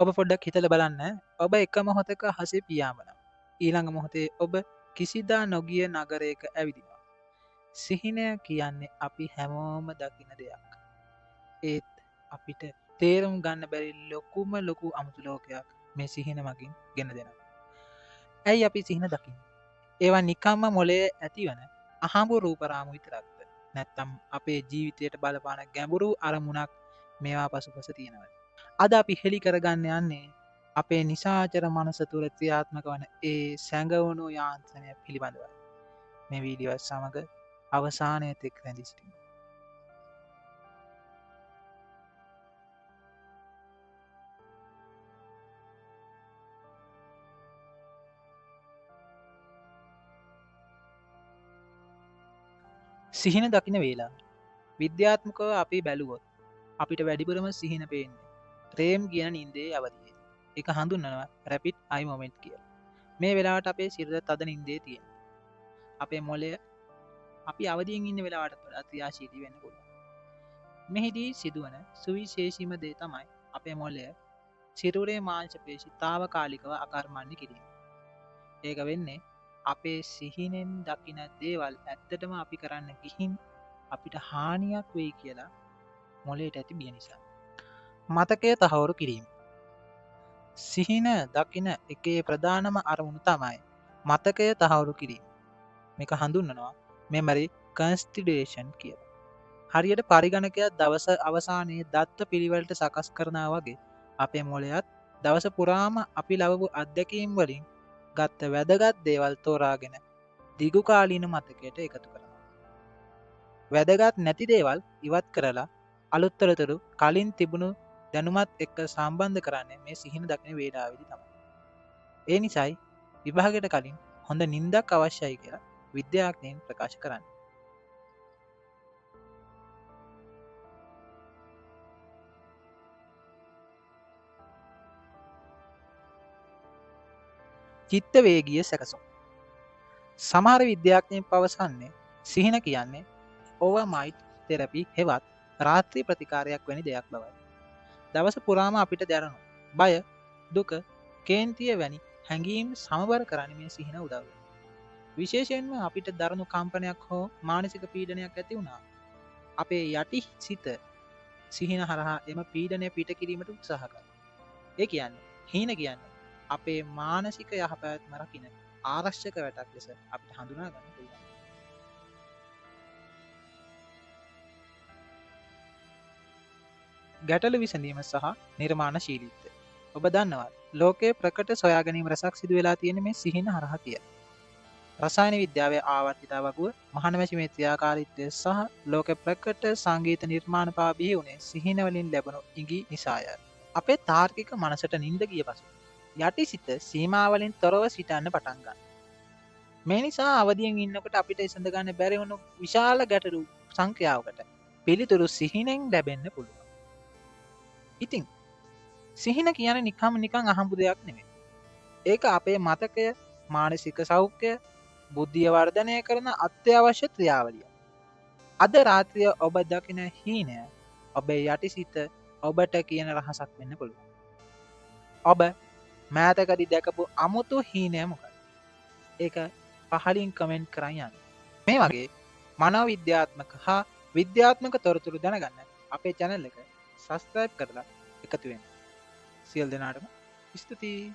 ඔබ පොඩ්ඩක් හිතලා බලන්න. ඔබ එක මොහොතක හසේ පියාඹනවා. ඊළඟ මොහොතේ ඔබ කිසිදා නොගිය නගරයක ඇවිදිනවා. සිහිනය කියන්නේ අපි හැමෝම දකින දෙයක්. ඒත් අපිට තේරුම් ගන්න බැරි ලොකුම ලොකු අමුතු ලෝකයක් මේ සිහින මගින් ගෙන දෙනවා. ඇයි අපි සිහින දකින්නේ? ඒවා නිකම්ම මොලේ ඇතිවන අහඹු රූපරාමු විතරක්ද? නැත්තම් අපේ ජීවිතයට බලපාන ගැඹුරු අරමුණක් මේවා පසුපස තියෙනවා. අද අපි හෙළි කරගන්න යන්නේ අපේ නිසාචර මනස තුළ ක්‍රියාත්මක වන ඒ සැඟවුණු යාන්ත්‍රණය පිළිබඳවයි. මේ වීඩියෝ සමග අවසානය තෙක් රැඳී සිටින්න. සිහින දකින වේලා විද්‍යාත්මකව අපි බැලුවොත් අපිට වැඩිපුරම සිහින පේන්නේ රේම් කියන නින්දේ අවදියේ. එක හඳුන්වනවා රැපිඩ් අයි මොමන්ට් කියලා. මේ වෙලාවට අපේ සිරුර තද නින්දේ තියෙන. අපේ මොලය අපි අවදියෙන් ඉන්න වෙලාවට වඩා ක්‍රියාශීලී වෙන්න පුළුවන්. මෙහිදී සිදුවන සුවිශේෂීම දේ තමයි අපේ මොලය සිරුරේ මාංශ පේශි తాවකාලිකව අකර්මණ්‍ය කිරීම. ඒක වෙන්නේ අපේ සිහිනෙන් දකින දේවල් ඇත්තටම අපි කරන්න ගිහින් අපිට හානියක් වෙයි කියලා මොලේට ඇති බිය නිසා. මතකය තහවුරු කිරීම. සිහින දකින එකේ ප්‍රධානම අරමුණු තමයි මතකය තහවුරු කිරීම. මේක හඳුන්වනවා මෙමරි කන්ස්ටිඩේෂන් කියලා. හරියට පරිගණකයක් දවස අවසානයේ දත්ත පිළිවෙලට සකස් කරනවා වගේ අපේ මොලයත් දවස පුරාම අපි ලබපු අත්දැකීම් වලින් ගත්ත වැදගත් දේවල් තෝරාගෙන දිගුකාලීන මතකයට එකතු කරනවා. වැදගත් නැති දේවල් ඉවත් කරලා අලුත්තරතුරු කලින් තිබුණු දැනුමත් එක්ක සම්බන්ධ කරන්නේ මේ සිහින දකින වේලාවේදී තමයි. ඒ නිසායි විභාගයට කලින් හොඳ නිින්දක් අවශ්‍යයි කියලා විද්‍යාඥයන් ප්‍රකාශ කරන්නේ. චිත්ත වේගීය සැකසුම්. සමහර විද්‍යාඥයන් පවසන්නේ සිහින කියන්නේ ඕවර්මයිට් තෙරපි හෙවත් රාත්‍රී ප්‍රතිකාරයක් වැනි දෙයක් බවයි. දවස පුරාම අපිට දැනුණු බය, දුක, කේන්තිය වැනි හැඟීම් සමබර කරන්නේ මේ සිහින උදව් වෙනවා. විශේෂයෙන්ම අපිට දරුණු කම්පනයක් හෝ මානසික පීඩනයක් ඇති වුණා. අපේ යටි සිත සිහින හරහා එම පීඩනය පිට කිරීමට උත්සාහ කරනවා. ඒ කියන්නේ හීන කියන්නේ අපේ මානසික යහපැවැත්ම රකින්න ආරක්ෂක වැටක් ලෙස අපිට හඳුනා ගන්න පුළුවන්. ගැටලු විසඳීම සහ නිර්මාණශීලීත්වය. ඔබ දන්නවා ලෝකයේ ප්‍රකට සොයා ගැනීම රසක් සිදු වෙලා තියෙන මේ සිහින හරහා කියලා. රසායන විද්‍යාවේ ආවර්තිතා වගුව මහනමැෂිමේ ක්‍රියාකාරීත්වය සහ ලෝක ප්‍රකට සංගීත නිර්මාණ පවා බිහි වුණේ සිහින වලින් ලැබුණු ඉඟි නිසාය. අපේ තාර්කික මනසට නිින්ද ගිය පසු යටි සිත සීමාවලින් තොරව සිටන්න පටන් ගන්නවා. මේ නිසා අවදියෙන් ඉන්නකොට අපිට විසඳ ගන්න බැරි වුණු විශාල ගැටලු සංඛ්‍යාවකට පිළිතුරු සිහිනෙන් ලැබෙන්න පුළුවන්. ඉතින් සිහින කියන්නේ නිකන් අහඹු දෙයක් නෙමෙයි. ඒක අපේ මතකය, මානසික සෞඛ්‍ය, බුද්ධිය වර්ධනය කරන අත්‍යවශ්‍ය ක්‍රියාවලිය. අද රාත්‍රිය ඔබ දකින හීනය ඔබේ යටිසිත ඔබට කියන රහසක් වෙන්න පුළුවන්. ඔබ මෑතකදී දැකපු අමුතු හීනය මොකක්ද? ඒක පහලින් කමෙන්ට් කරන් යන්න. මේ වගේ මනෝවිද්‍යාත්මක හා විද්‍යාත්මක තොරතුරු දැනගන්න අපේ channel එක subscribe කරලා එකතු වෙන්න. සියලු දෙනාටම ස්තුතියි.